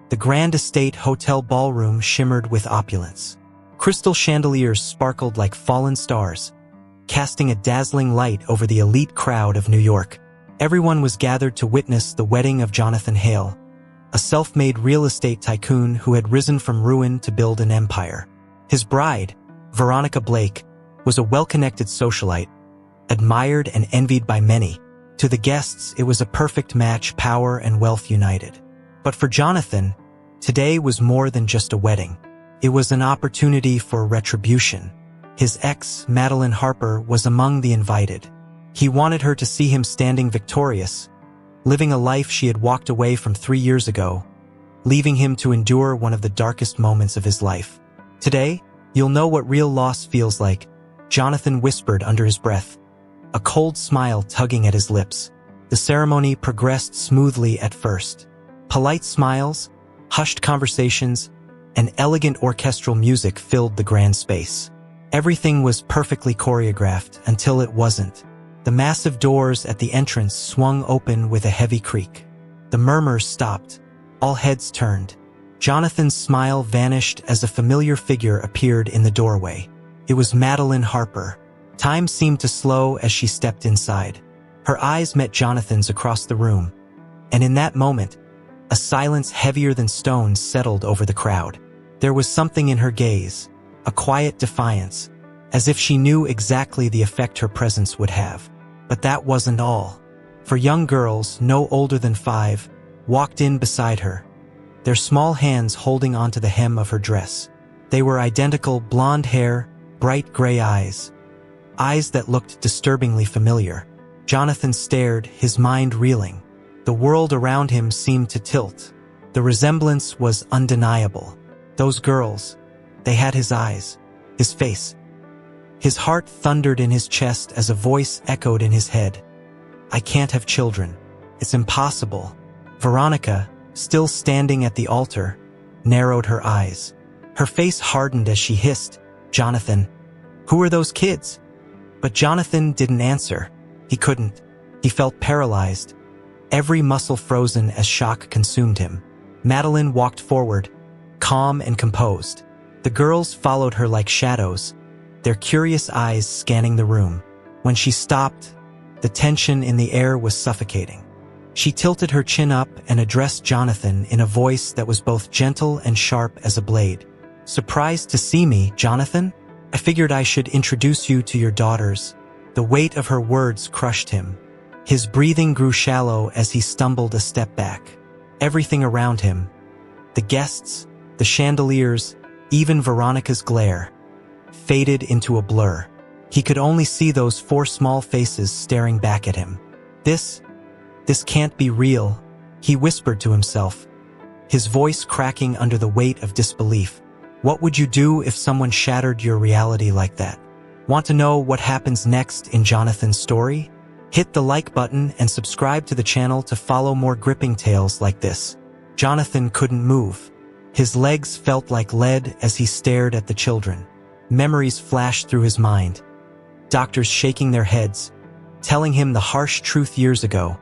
The grand estate hotel ballroom shimmered with opulence. Crystal chandeliers sparkled like fallen stars, casting a dazzling light over the elite crowd of New York. Everyone was gathered to witness the wedding of Jonathan Hale, a self-made real estate tycoon who had risen from ruin to build an empire. His bride, Veronica Blake, was a well-connected socialite, admired and envied by many. To the guests, it was a perfect match, power and wealth united. But for Jonathan, today was more than just a wedding. It was an opportunity for retribution. His ex, Madeline Harper, was among the invited. He wanted her to see him standing victorious, living a life she had walked away from 3 years ago, leaving him to endure one of the darkest moments of his life. Today, you'll know what real loss feels like, Jonathan whispered under his breath, a cold smile tugging at his lips. The ceremony progressed smoothly at first. Polite smiles, hushed conversations, and elegant orchestral music filled the grand space. Everything was perfectly choreographed until it wasn't. The massive doors at the entrance swung open with a heavy creak. The murmurs stopped. All heads turned. Jonathan's smile vanished as a familiar figure appeared in the doorway. It was Madeline Harper. Time seemed to slow as she stepped inside. Her eyes met Jonathan's across the room, and in that moment, a silence heavier than stone settled over the crowd. There was something in her gaze, a quiet defiance, as if she knew exactly the effect her presence would have. But that wasn't all. For young girls, no older than 5, walked in beside her, their small hands holding onto the hem of her dress. They were identical, blonde hair, bright gray eyes that looked disturbingly familiar. Jonathan stared, his mind reeling. The world around him seemed to tilt. The resemblance was undeniable. Those girls, they had his eyes, his face. His heart thundered in his chest as a voice echoed in his head. I can't have children. It's impossible. Veronica, still standing at the altar, narrowed her eyes. Her face hardened as she hissed, Jonathan, who are those kids? But Jonathan didn't answer. He couldn't. He felt paralyzed, every muscle frozen as shock consumed him. Madeline walked forward, calm and composed. The girls followed her like shadows, their curious eyes scanning the room. When she stopped, the tension in the air was suffocating. She tilted her chin up and addressed Jonathan in a voice that was both gentle and sharp as a blade. Surprised to see me, Jonathan? I figured I should introduce you to your daughters. The weight of her words crushed him. His breathing grew shallow as he stumbled a step back. Everything around him, the guests, the chandeliers, even Veronica's glare, faded into a blur. He could only see those 4 small faces staring back at him. This can't be real, he whispered to himself, his voice cracking under the weight of disbelief. What would you do if someone shattered your reality like that? Want to know what happens next in Jonathan's story? Hit the like button and subscribe to the channel to follow more gripping tales like this. Jonathan couldn't move. His legs felt like lead as he stared at the children. Memories flashed through his mind. Doctors shaking their heads, telling him the harsh truth years ago.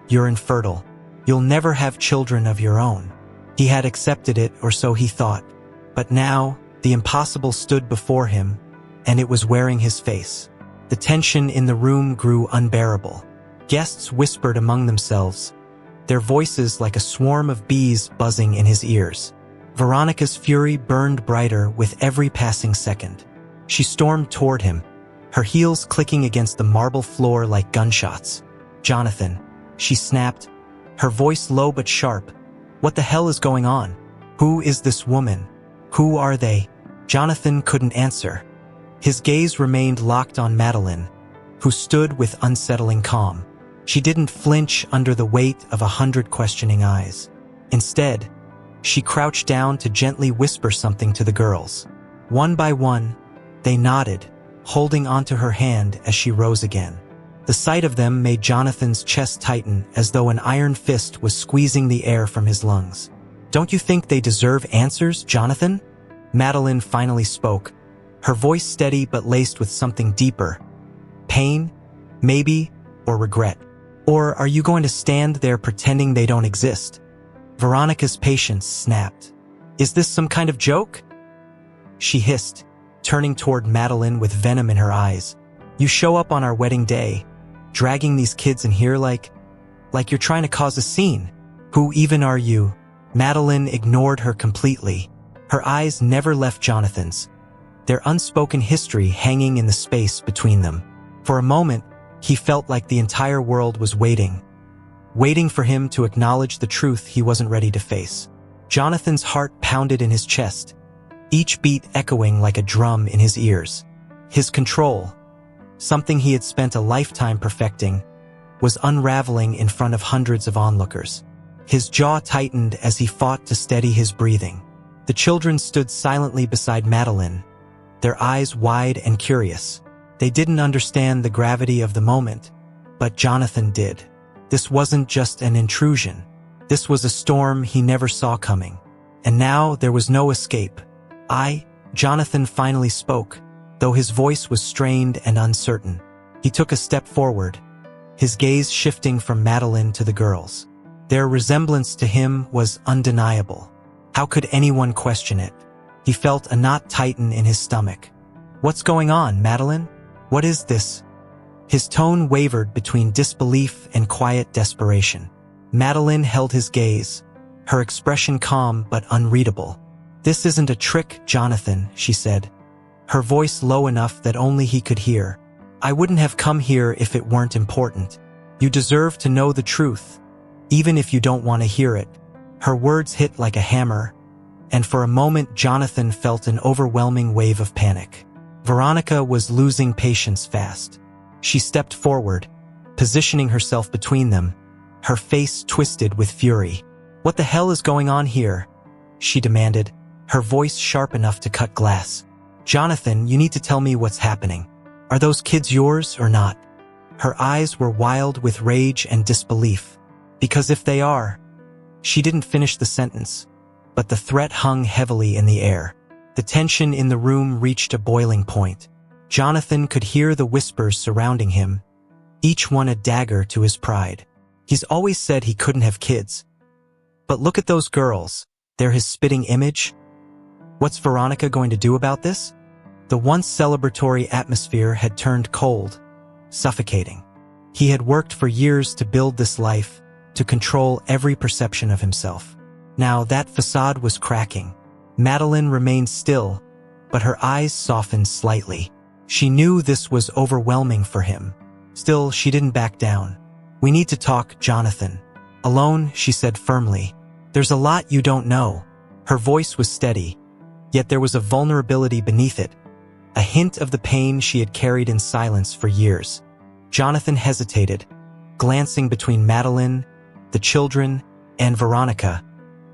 You're infertile. You'll never have children of your own. He had accepted it, or so he thought. But now, the impossible stood before him, and it was wearing his face. The tension in the room grew unbearable. Guests whispered among themselves, their voices like a swarm of bees buzzing in his ears. Veronica's fury burned brighter with every passing second. She stormed toward him, her heels clicking against the marble floor like gunshots. Jonathan, she snapped, her voice low but sharp. What the hell is going on? Who is this woman? Who are they? Jonathan couldn't answer. His gaze remained locked on Madeline, who stood with unsettling calm. She didn't flinch under the weight of 100 questioning eyes. Instead, she crouched down to gently whisper something to the girls. One by one, they nodded, holding onto her hand as she rose again. The sight of them made Jonathan's chest tighten as though an iron fist was squeezing the air from his lungs. Don't you think they deserve answers, Jonathan? Madeline finally spoke, her voice steady but laced with something deeper. Pain, maybe, or regret. Or are you going to stand there pretending they don't exist? Veronica's patience snapped. "Is this some kind of joke?" she hissed, turning toward Madeline with venom in her eyes. "You show up on our wedding day, dragging these kids in here like you're trying to cause a scene. Who even are you?" Madeline ignored her completely. Her eyes never left Jonathan's, their unspoken history hanging in the space between them. For a moment, he felt like the entire world was waiting for him to acknowledge the truth he wasn't ready to face. Jonathan's heart pounded in his chest, each beat echoing like a drum in his ears. His control, something he had spent a lifetime perfecting, was unraveling in front of hundreds of onlookers. His jaw tightened as he fought to steady his breathing. The children stood silently beside Madeline, their eyes wide and curious. They didn't understand the gravity of the moment, but Jonathan did. This wasn't just an intrusion. This was a storm he never saw coming. And now there was no escape. Jonathan finally spoke, though his voice was strained and uncertain. He took a step forward, his gaze shifting from Madeline to the girls. Their resemblance to him was undeniable. How could anyone question it? He felt a knot tighten in his stomach. "What's going on, Madeline? What is this?" His tone wavered between disbelief and quiet desperation. Madeline held his gaze, her expression calm but unreadable. "This isn't a trick, Jonathan," she said, her voice low enough that only he could hear. "I wouldn't have come here if it weren't important. You deserve to know the truth, even if you don't want to hear it." Her words hit like a hammer, and for a moment Jonathan felt an overwhelming wave of panic. Veronica was losing patience fast. She stepped forward, positioning herself between them, her face twisted with fury. "What the hell is going on here?" she demanded, her voice sharp enough to cut glass. "Jonathan, you need to tell me what's happening. Are those kids yours or not?" Her eyes were wild with rage and disbelief. "Because if they are..." She didn't finish the sentence, but the threat hung heavily in the air. The tension in the room reached a boiling point. Jonathan could hear the whispers surrounding him, each one a dagger to his pride. He's always said he couldn't have kids. But look at those girls. They're his spitting image. What's Veronica going to do about this? The once celebratory atmosphere had turned cold, suffocating. He had worked for years to build this life, to control every perception of himself. Now that facade was cracking. Madeline remained still, but her eyes softened slightly. She knew this was overwhelming for him. Still, she didn't back down. "We need to talk, Jonathan." "Alone," she said firmly. "There's a lot you don't know." Her voice was steady, yet there was a vulnerability beneath it, a hint of the pain she had carried in silence for years. Jonathan hesitated, glancing between Madeline, the children, and Veronica,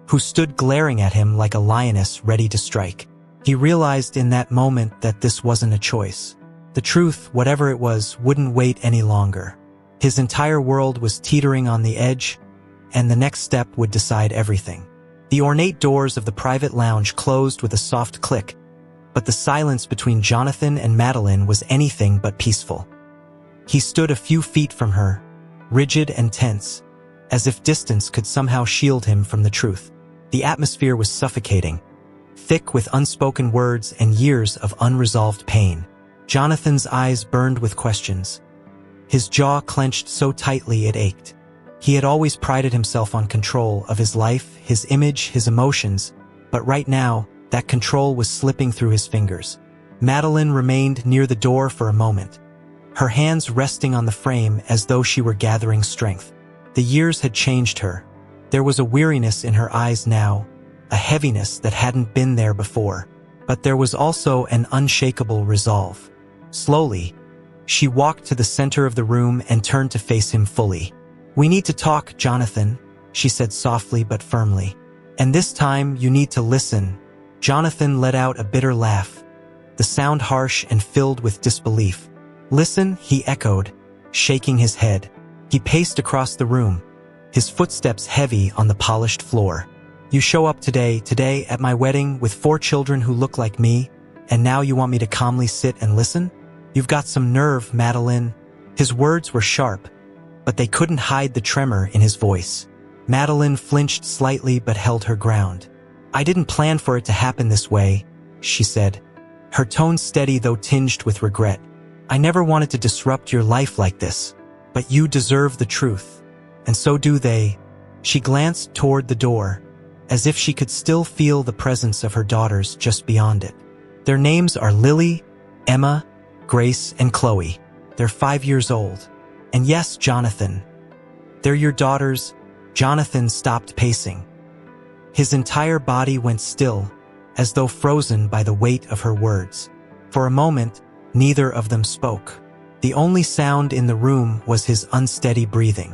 who stood glaring at him like a lioness ready to strike. He realized in that moment that this wasn't a choice. The truth, whatever it was, wouldn't wait any longer. His entire world was teetering on the edge, and the next step would decide everything. The ornate doors of the private lounge closed with a soft click, but the silence between Jonathan and Madeline was anything but peaceful. He stood a few feet from her, rigid and tense, as if distance could somehow shield him from the truth. The atmosphere was suffocating, thick with unspoken words and years of unresolved pain. Jonathan's eyes burned with questions. His jaw clenched so tightly it ached. He had always prided himself on control of his life, his image, his emotions, but right now, that control was slipping through his fingers. Madeline remained near the door for a moment, her hands resting on the frame as though she were gathering strength. The years had changed her. There was a weariness in her eyes now, a heaviness that hadn't been there before. But there was also an unshakable resolve. Slowly, she walked to the center of the room and turned to face him fully. "We need to talk, Jonathan," she said softly but firmly. "And this time you need to listen." Jonathan let out a bitter laugh, the sound harsh and filled with disbelief. "Listen," he echoed, shaking his head. He paced across the room, his footsteps heavy on the polished floor. "You show up today at my wedding with 4 children who look like me, and now you want me to calmly sit and listen? You've got some nerve, Madeline." His words were sharp, but they couldn't hide the tremor in his voice. Madeline flinched slightly but held her ground. "I didn't plan for it to happen this way," she said, her tone steady though tinged with regret. "I never wanted to disrupt your life like this. But you deserve the truth. And so do they." She glanced toward the door, as if she could still feel the presence of her daughters just beyond it. "Their names are Lily, Emma, Grace, and Chloe. They're 5 years old. And yes, Jonathan. They're your daughters." Jonathan stopped pacing. His entire body went still, as though frozen by the weight of her words. For a moment, neither of them spoke. The only sound in the room was his unsteady breathing.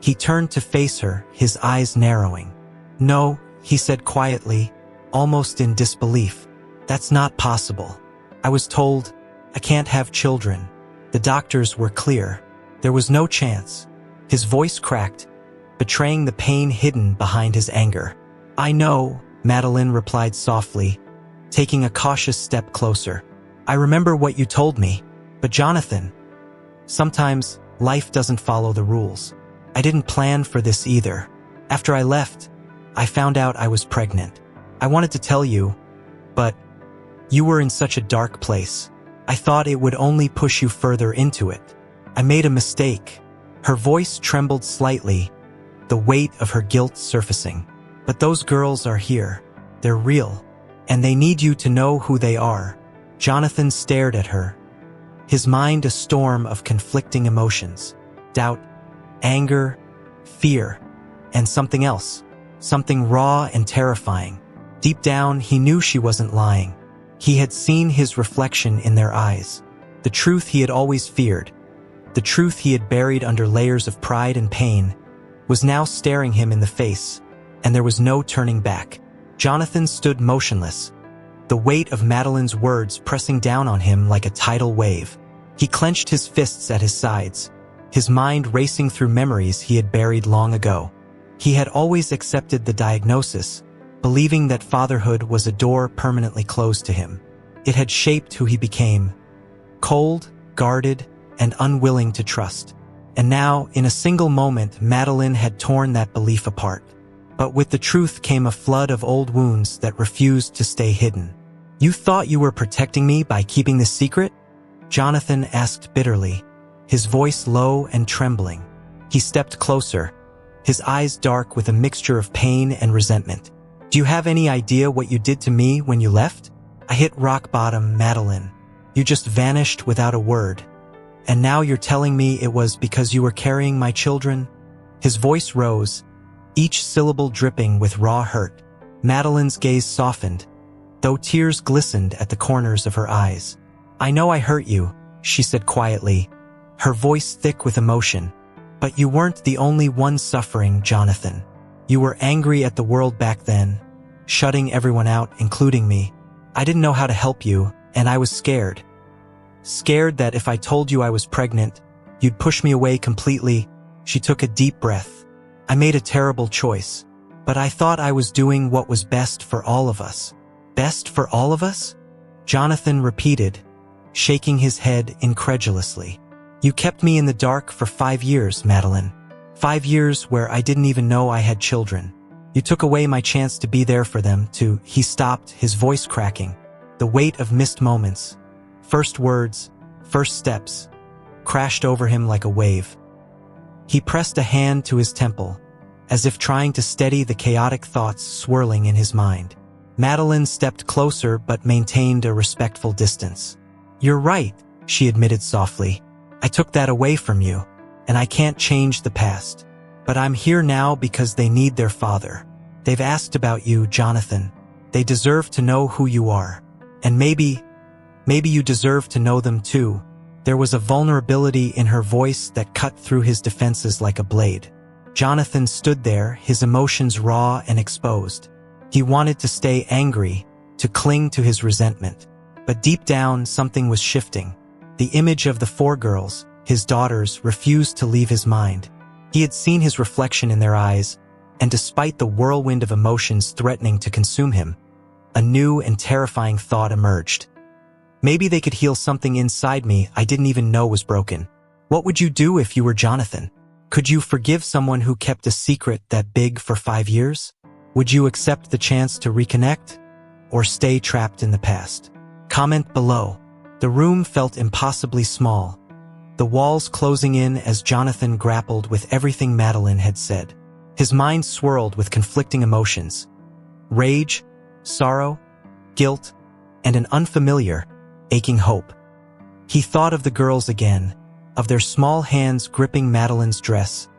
He turned to face her, his eyes narrowing. "No," he said quietly, almost in disbelief. "That's not possible. I was told I can't have children. The doctors were clear. There was no chance." His voice cracked, betraying the pain hidden behind his anger. "I know," Madeline replied softly, taking a cautious step closer. "I remember what you told me. But Jonathan, sometimes life doesn't follow the rules. I didn't plan for this either. After I left, I found out I was pregnant. I wanted to tell you, but you were in such a dark place. I thought it would only push you further into it. I made a mistake." Her voice trembled slightly, the weight of her guilt surfacing. "But those girls are here. They're real. And they need you to know who they are." Jonathan stared at her, his mind a storm of conflicting emotions. Doubt, anger, fear, and something else. Something raw and terrifying. Deep down, he knew she wasn't lying. He had seen his reflection in their eyes. The truth he had always feared, the truth he had buried under layers of pride and pain, was now staring him in the face, and there was no turning back. Jonathan stood motionless, the weight of Madeline's words pressing down on him like a tidal wave. He clenched his fists at his sides, his mind racing through memories he had buried long ago. He had always accepted the diagnosis, believing that fatherhood was a door permanently closed to him. It had shaped who he became, cold, guarded, and unwilling to trust. And now, in a single moment, Madeline had torn that belief apart. But with the truth came a flood of old wounds that refused to stay hidden. "You thought you were protecting me by keeping this secret?" Jonathan asked bitterly, his voice low and trembling. He stepped closer, his eyes dark with a mixture of pain and resentment. "Do you have any idea what you did to me when you left? I hit rock bottom, Madeline. You just vanished without a word. And now you're telling me it was because you were carrying my children?" His voice rose, each syllable dripping with raw hurt. Madeline's gaze softened, though tears glistened at the corners of her eyes. "I know I hurt you," she said quietly, her voice thick with emotion. "But you weren't the only one suffering, Jonathan. You were angry at the world back then, shutting everyone out, including me. I didn't know how to help you, and I was scared. Scared that if I told you I was pregnant, you'd push me away completely." She took a deep breath. "I made a terrible choice, but I thought I was doing what was best for all of us." "Best for all of us?" Jonathan repeated, shaking his head incredulously. "You kept me in the dark for 5 years, Madeline. 5 years where I didn't even know I had children. You took away my chance to be there for them, to—" He stopped, his voice cracking. The weight of missed moments, first words, first steps, crashed over him like a wave. He pressed a hand to his temple, as if trying to steady the chaotic thoughts swirling in his mind. Madeline stepped closer but maintained a respectful distance. "You're right," she admitted softly. "I took that away from you, and I can't change the past. But I'm here now because they need their father. They've asked about you, Jonathan. They deserve to know who you are. And maybe you deserve to know them too." There was a vulnerability in her voice that cut through his defenses like a blade. Jonathan stood there, his emotions raw and exposed. He wanted to stay angry, to cling to his resentment. But deep down, something was shifting. The image of the 4 girls, his daughters, refused to leave his mind. He had seen his reflection in their eyes, and despite the whirlwind of emotions threatening to consume him, a new and terrifying thought emerged. Maybe they could heal something inside me I didn't even know was broken. What would you do if you were Jonathan? Could you forgive someone who kept a secret that big for 5 years? Would you accept the chance to reconnect? Or stay trapped in the past? Comment below. The room felt impossibly small, the walls closing in as Jonathan grappled with everything Madeline had said. His mind swirled with conflicting emotions: rage, sorrow, guilt, and an unfamiliar, aching hope. He thought of the girls again, of their small hands gripping Madeline's dress,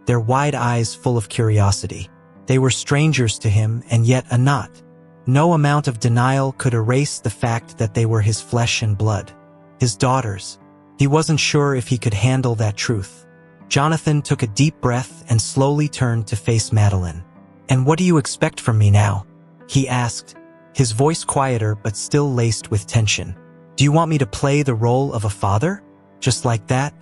their wide eyes full of curiosity. They were strangers to him, and yet a knot. No amount of denial could erase the fact that they were his flesh and blood, his daughters. He wasn't sure if he could handle that truth. Jonathan took a deep breath and slowly turned to face Madeline. "And what do you expect from me now?" he asked, his voice quieter but still laced with tension. "Do you want me to play the role of a father? Just like that?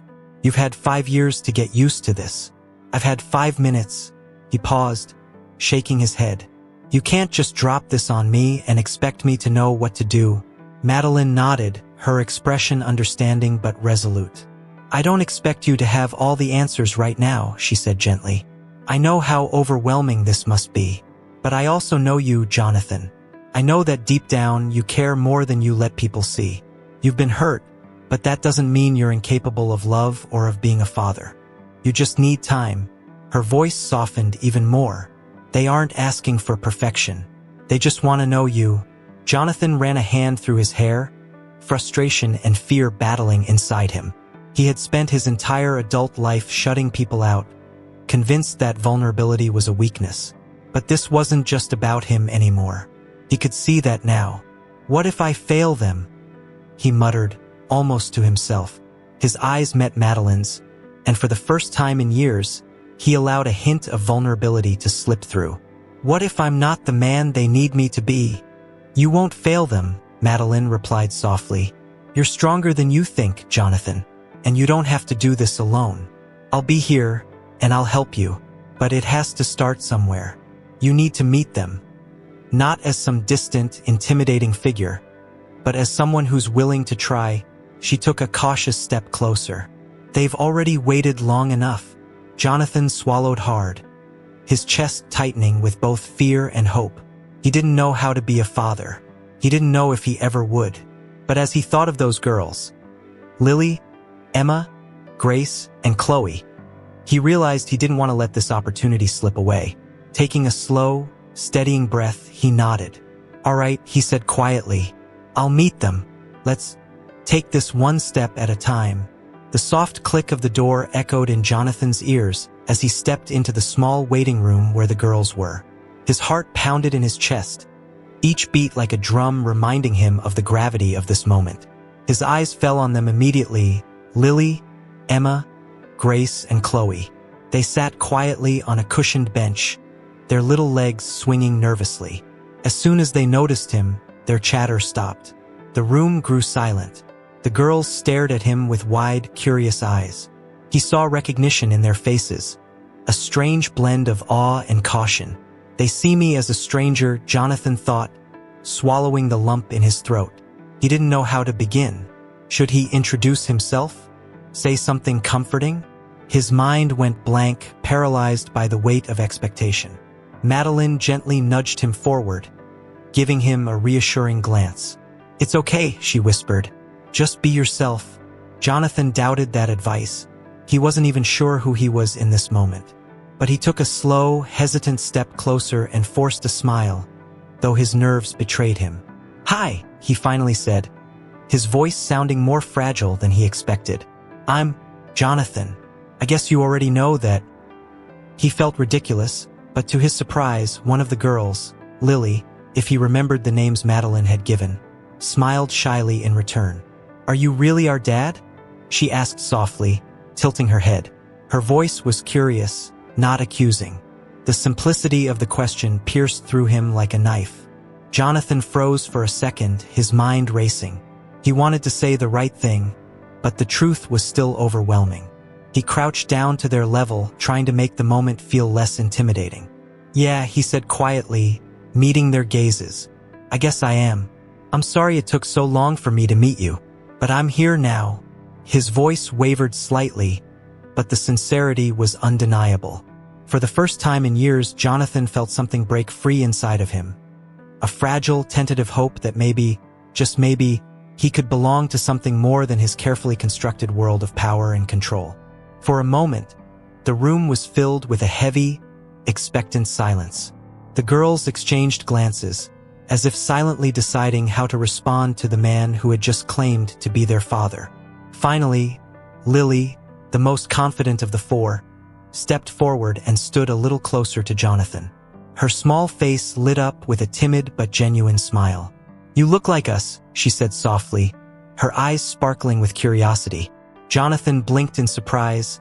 You've had 5 years to get used to this. I've had 5 minutes." He paused, shaking his head. "You can't just drop this on me and expect me to know what to do." Madeline nodded, her expression understanding but resolute. "I don't expect you to have all the answers right now," she said gently. "I know how overwhelming this must be. But I also know you, Jonathan. I know that deep down you care more than you let people see. You've been hurt, but that doesn't mean you're incapable of love or of being a father. You just need time." Her voice softened even more. "They aren't asking for perfection. They just want to know you." Jonathan ran a hand through his hair, frustration and fear battling inside him. He had spent his entire adult life shutting people out, convinced that vulnerability was a weakness. But this wasn't just about him anymore. He could see that now. "What if I fail them?" he muttered, almost to himself. His eyes met Madeline's, and for the first time in years, he allowed a hint of vulnerability to slip through. "What if I'm not the man they need me to be?" "You won't fail them," Madeline replied softly. "You're stronger than you think, Jonathan, and you don't have to do this alone. I'll be here, and I'll help you, but it has to start somewhere. You need to meet them. Not as some distant, intimidating figure, but as someone who's willing to try." She took a cautious step closer. "They've already waited long enough." Jonathan swallowed hard, his chest tightening with both fear and hope. He didn't know how to be a father. He didn't know if he ever would. But as he thought of those girls, Lily, Emma, Grace, and Chloe, he realized he didn't want to let this opportunity slip away. Taking a slow, steadying breath, he nodded. "All right," he said quietly. "I'll meet them. Let's take this one step at a time." The soft click of the door echoed in Jonathan's ears as he stepped into the small waiting room where the girls were. His heart pounded in his chest, each beat like a drum reminding him of the gravity of this moment. His eyes fell on them immediately: Lily, Emma, Grace, and Chloe. They sat quietly on a cushioned bench, their little legs swinging nervously. As soon as they noticed him, their chatter stopped. The room grew silent. The girls stared at him with wide, curious eyes. He saw recognition in their faces, a strange blend of awe and caution. "They see me as a stranger," Jonathan thought, swallowing the lump in his throat. He didn't know how to begin. Should he introduce himself? Say something comforting? His mind went blank, paralyzed by the weight of expectation. Madeline gently nudged him forward, giving him a reassuring glance. "It's okay," she whispered. "Just be yourself." Jonathan doubted that advice. He wasn't even sure who he was in this moment. But he took a slow, hesitant step closer and forced a smile, though his nerves betrayed him. "Hi," he finally said, his voice sounding more fragile than he expected. "I'm Jonathan. I guess you already know that." He felt ridiculous, but to his surprise, one of the girls, Lily, if he remembered the names Madeline had given, smiled shyly in return. "Are you really our dad?" she asked softly, tilting her head. Her voice was curious, not accusing. The simplicity of the question pierced through him like a knife. Jonathan froze for a second, his mind racing. He wanted to say the right thing, but the truth was still overwhelming. He crouched down to their level, trying to make the moment feel less intimidating. "Yeah," he said quietly, meeting their gazes. "I guess I am. I'm sorry it took so long for me to meet you, but I'm here now." His voice wavered slightly, but the sincerity was undeniable. For the first time in years, Jonathan felt something break free inside of him. A fragile, tentative hope that maybe, just maybe, he could belong to something more than his carefully constructed world of power and control. For a moment, the room was filled with a heavy, expectant silence. The girls exchanged glances, as if silently deciding how to respond to the man who had just claimed to be their father. Finally, Lily, the most confident of the four, stepped forward and stood a little closer to Jonathan. Her small face lit up with a timid but genuine smile. "You look like us," she said softly, her eyes sparkling with curiosity. Jonathan blinked in surprise,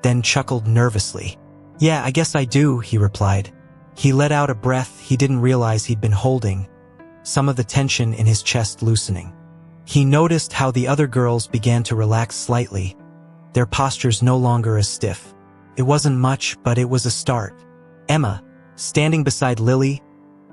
then chuckled nervously. "Yeah, I guess I do," he replied. He let out a breath he didn't realize he'd been holding, some of the tension in his chest loosening. He noticed how the other girls began to relax slightly, their postures no longer as stiff. It wasn't much, but it was a start. Emma, standing beside Lily,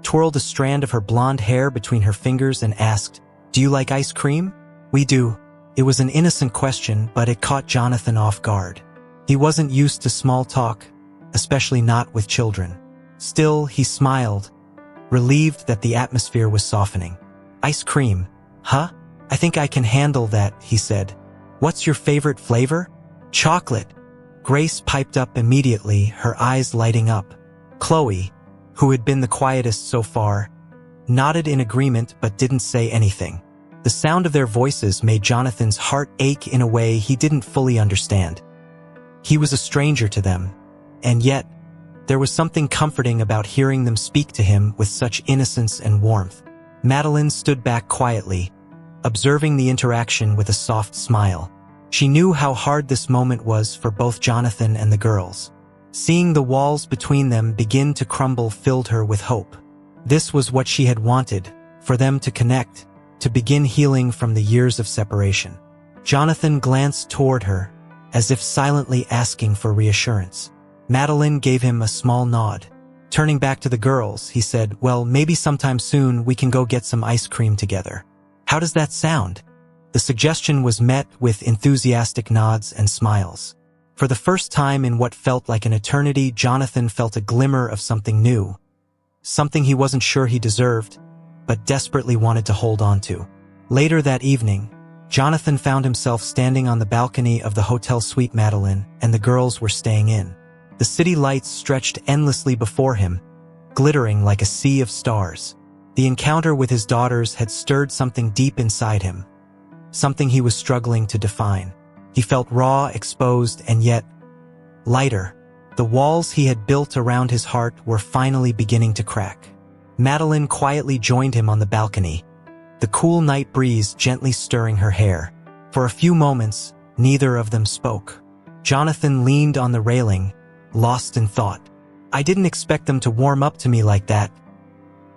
twirled a strand of her blonde hair between her fingers and asked, "Do you like ice cream?" "We do." It was an innocent question, but it caught Jonathan off guard. He wasn't used to small talk, especially not with children. Still, he smiled, relieved that the atmosphere was softening. "Ice cream, huh? I think I can handle that," he said. "What's your favorite flavor?" "Chocolate." Grace piped up immediately, her eyes lighting up. Chloe, who had been the quietest so far, nodded in agreement but didn't say anything. The sound of their voices made Jonathan's heart ache in a way he didn't fully understand. He was a stranger to them, and yet, there was something comforting about hearing them speak to him with such innocence and warmth. Madeline stood back quietly, observing the interaction with a soft smile. She knew how hard this moment was for both Jonathan and the girls. Seeing the walls between them begin to crumble filled her with hope. This was what she had wanted, for them to connect, to begin healing from the years of separation. Jonathan glanced toward her, as if silently asking for reassurance. Madeline gave him a small nod. Turning back to the girls, he said, "Well, maybe sometime soon we can go get some ice cream together. How does that sound?" The suggestion was met with enthusiastic nods and smiles. For the first time in what felt like an eternity, Jonathan felt a glimmer of something new, something he wasn't sure he deserved, but desperately wanted to hold on to. Later that evening, Jonathan found himself standing on the balcony of the hotel suite Madeline and the girls were staying in. The city lights stretched endlessly before him, glittering like a sea of stars. The encounter with his daughters had stirred something deep inside him, something he was struggling to define. He felt raw, exposed, and yet lighter. The walls he had built around his heart were finally beginning to crack. Madeline quietly joined him on the balcony, the cool night breeze gently stirring her hair. For a few moments, neither of them spoke. Jonathan leaned on the railing, lost in thought. "I didn't expect them to warm up to me like that,"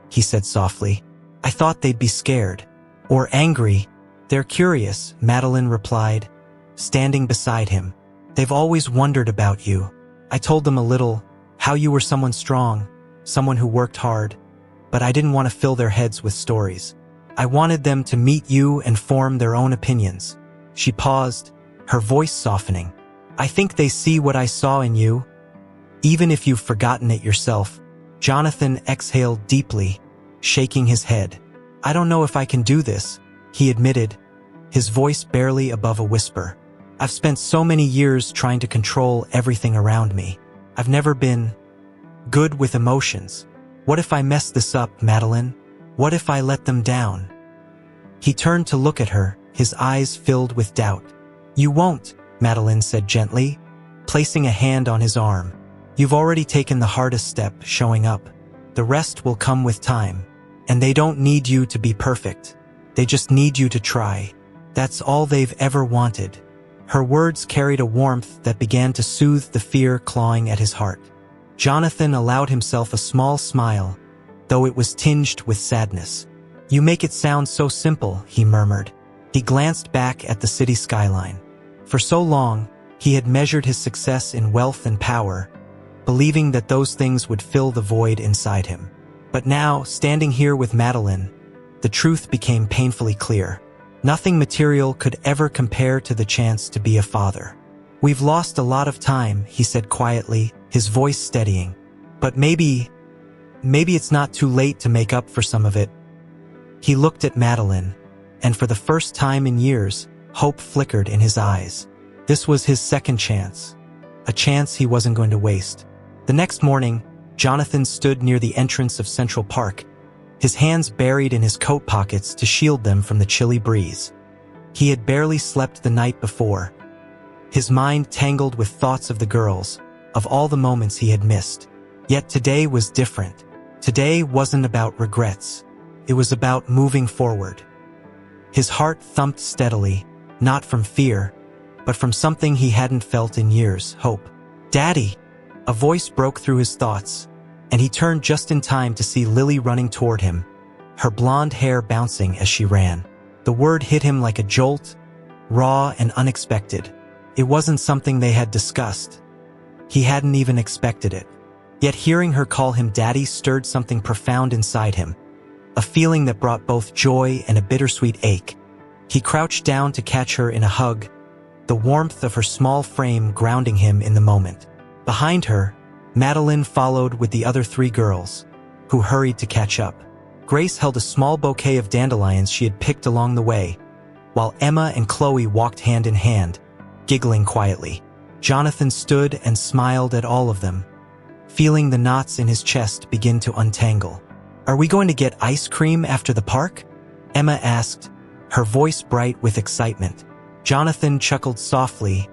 he said softly. "I thought they'd be scared. Or angry." "They're curious," Madeline replied, standing beside him. "They've always wondered about you. I told them a little, how you were someone strong, someone who worked hard, but I didn't want to fill their heads with stories. I wanted them to meet you and form their own opinions." She paused, her voice softening. "I think they see what I saw in you, even if you've forgotten it yourself." Jonathan exhaled deeply, shaking his head. "I don't know if I can do this," he admitted, his voice barely above a whisper. "I've spent so many years trying to control everything around me. I've never been good with emotions. What if I mess this up, Madeline? What if I let them down?" He turned to look at her, his eyes filled with doubt. "You won't," Madeline said gently, placing a hand on his arm. "You've already taken the hardest step, showing up. The rest will come with time. And they don't need you to be perfect. They just need you to try. That's all they've ever wanted." Her words carried a warmth that began to soothe the fear clawing at his heart. Jonathan allowed himself a small smile, though it was tinged with sadness. "You make it sound so simple," he murmured. He glanced back at the city skyline. For so long, he had measured his success in wealth and power, believing that those things would fill the void inside him. But now, standing here with Madeline, the truth became painfully clear. Nothing material could ever compare to the chance to be a father. "We've lost a lot of time," he said quietly, his voice steadying. "But maybe it's not too late to make up for some of it." He looked at Madeline, and for the first time in years, hope flickered in his eyes. This was his second chance, a chance he wasn't going to waste. The next morning, Jonathan stood near the entrance of Central Park, his hands buried in his coat pockets to shield them from the chilly breeze. He had barely slept the night before, his mind tangled with thoughts of the girls, of all the moments he had missed. Yet today was different. Today wasn't about regrets. It was about moving forward. His heart thumped steadily, not from fear, but from something he hadn't felt in years, hope. "Daddy!" A voice broke through his thoughts, and he turned just in time to see Lily running toward him, her blonde hair bouncing as she ran. The word hit him like a jolt, raw and unexpected. It wasn't something they had discussed. He hadn't even expected it. Yet hearing her call him Daddy stirred something profound inside him, a feeling that brought both joy and a bittersweet ache. He crouched down to catch her in a hug, the warmth of her small frame grounding him in the moment. Behind her, Madeline followed with the other 3 girls, who hurried to catch up. Grace held a small bouquet of dandelions she had picked along the way, while Emma and Chloe walked hand in hand, giggling quietly. Jonathan stood and smiled at all of them, feeling the knots in his chest begin to untangle. "Are we going to get ice cream after the park?" Emma asked, her voice bright with excitement. Jonathan chuckled softly,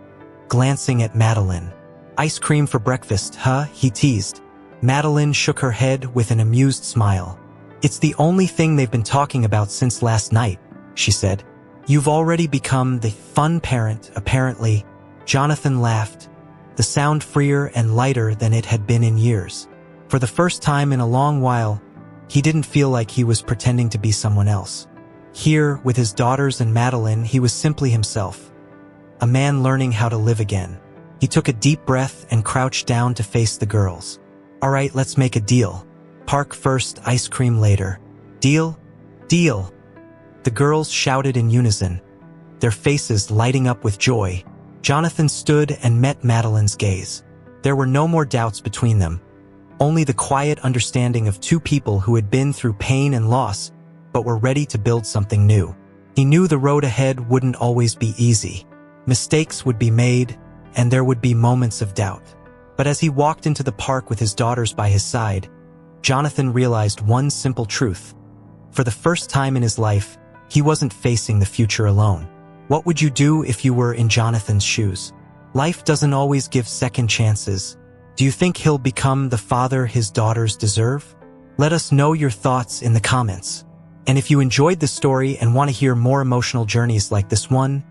glancing at Madeline. "Ice cream for breakfast, huh?" he teased. Madeline shook her head with an amused smile. "It's the only thing they've been talking about since last night," she said. "You've already become the fun parent, apparently." Jonathan laughed, the sound freer and lighter than it had been in years. For the first time in a long while, he didn't feel like he was pretending to be someone else. Here, with his daughters and Madeline, he was simply himself, a man learning how to live again. He took a deep breath and crouched down to face the girls. "All right, let's make a deal. Park first, ice cream later. Deal? Deal!" The girls shouted in unison, their faces lighting up with joy. Jonathan stood and met Madeline's gaze. There were no more doubts between them, only the quiet understanding of 2 people who had been through pain and loss, but were ready to build something new. He knew the road ahead wouldn't always be easy. Mistakes would be made, and there would be moments of doubt. But as he walked into the park with his daughters by his side, Jonathan realized one simple truth. For the first time in his life, he wasn't facing the future alone. What would you do if you were in Jonathan's shoes? Life doesn't always give second chances. Do you think he'll become the father his daughters deserve? Let us know your thoughts in the comments. And if you enjoyed this story and want to hear more emotional journeys like this one,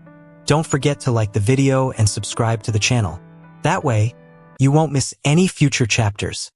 don't forget to like the video and subscribe to the channel. That way, you won't miss any future chapters.